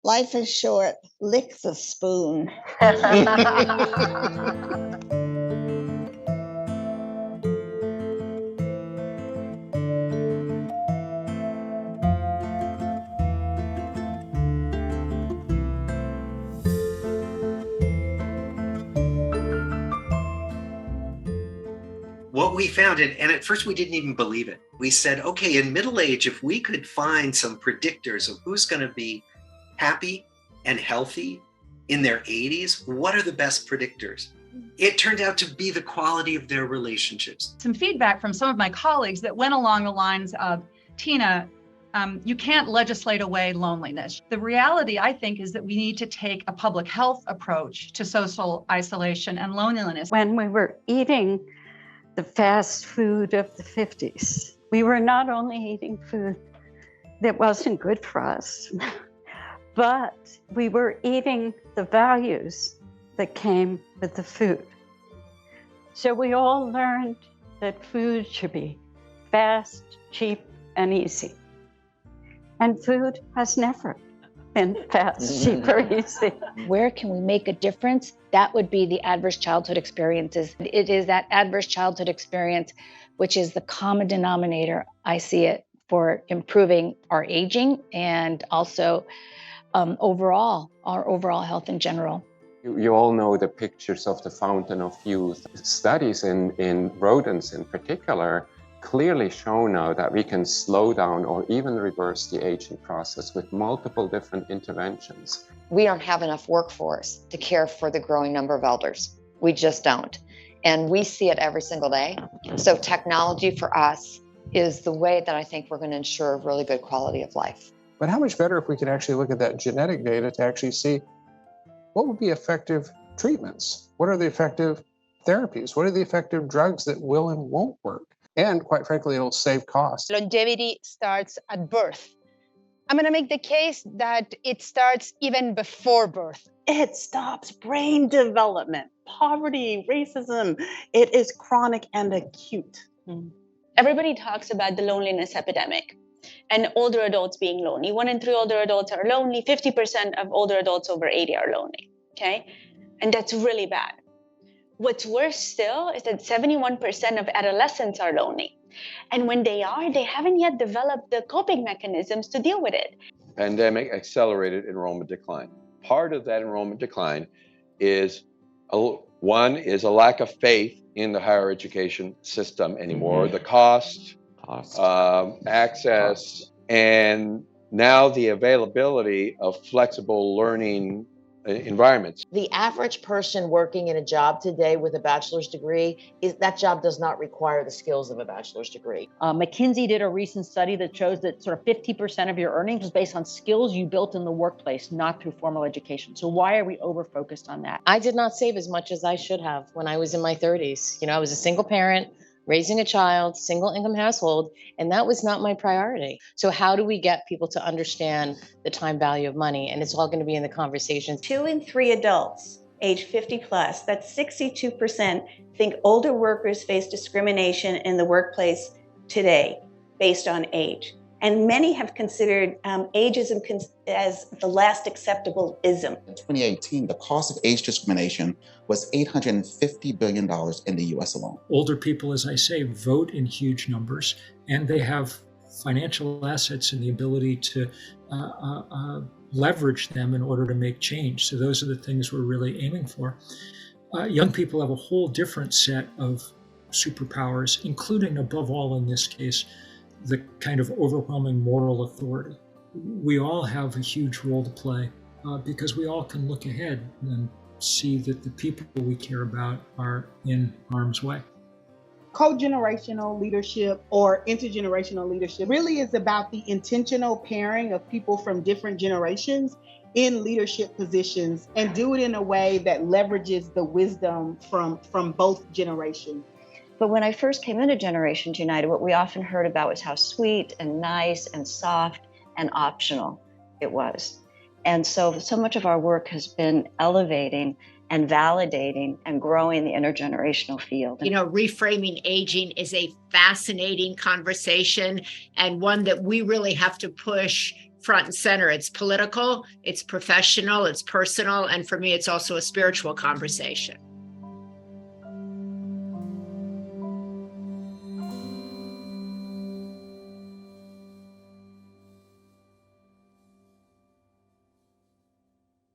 Life is short. Lick the spoon. What we found, and at first we didn't even believe it. We said, okay, in middle age, if we could find some predictors of who's going to be happy and healthy in their 80s, what are the best predictors? It turned out to be the quality of their relationships. Some feedback from some of my colleagues that went along the lines of, Tina, you can't legislate away loneliness. The reality, I think, is that we need to take a public health approach to social isolation and loneliness. When we were eating the fast food of the 50s, we were not only eating food that wasn't good for us, but we were eating the values that came with the food. So we all learned that food should be fast, cheap, and easy. And food has never been fast, cheap, or easy. Where can we make a difference? That would be the adverse childhood experiences. It is that adverse childhood experience, which is the common denominator, I see it, for improving our aging and also our overall health in general. You all know the pictures of the fountain of youth. Studies in rodents in particular clearly show now that we can slow down or even reverse the aging process with multiple different interventions. We don't have enough workforce to care for the growing number of elders. We just don't. And we see it every single day. So technology for us is the way that I think we're going to ensure really good quality of life. But how much better if we could actually look at that genetic data to actually see what would be effective treatments? What are the effective therapies? What are the effective drugs that will and won't work? And quite frankly, it'll save costs. Longevity starts at birth. I'm going to make the case that it starts even before birth. It stops brain development, poverty, racism. It is chronic and acute. Everybody talks about the loneliness epidemic and older adults being lonely. 1 in 3 older adults are lonely. 50% of older adults over 80 are lonely. Okay? And that's really bad. What's worse still is that 71% of adolescents are lonely. And when they are, they haven't yet developed the coping mechanisms to deal with it. Pandemic accelerated enrollment decline. Part of that enrollment decline is, one, is a lack of faith in the higher education system anymore. The cost, access, and now the availability of flexible learning environments. The average person working in a job today with a bachelor's degree, that job does not require the skills of a bachelor's degree. McKinsey did a recent study that shows that sort of 50% of your earnings was based on skills you built in the workplace, not through formal education. So why are we over-focused on that? I did not save as much as I should have when I was in my 30s. You know, I was a single parent, raising a child, single income household, and that was not my priority. So how do we get people to understand the time value of money? And it's all going to be in the conversations. 2 in 3 adults age 50 plus, that's 62%, think older workers face discrimination in the workplace today based on age. And many have considered ageism as the last acceptable ism. In 2018, the cost of age discrimination was $850 billion in the US alone. Older people, as I say, vote in huge numbers, and they have financial assets and the ability to leverage them in order to make change. So those are the things we're really aiming for. Young people have a whole different set of superpowers, including, above all in this case, the kind of overwhelming moral authority. We all have a huge role to play because we all can look ahead and see that the people we care about are in harm's way. Co-generational leadership or intergenerational leadership really is about the intentional pairing of people from different generations in leadership positions and do it in a way that leverages the wisdom from both generations. But when I first came into Generations United, what we often heard about was how sweet and nice and soft and optional it was. And so much of our work has been elevating and validating and growing the intergenerational field. You know, reframing aging is a fascinating conversation and one that we really have to push front and center. It's political, it's professional, it's personal, and for me, it's also a spiritual conversation.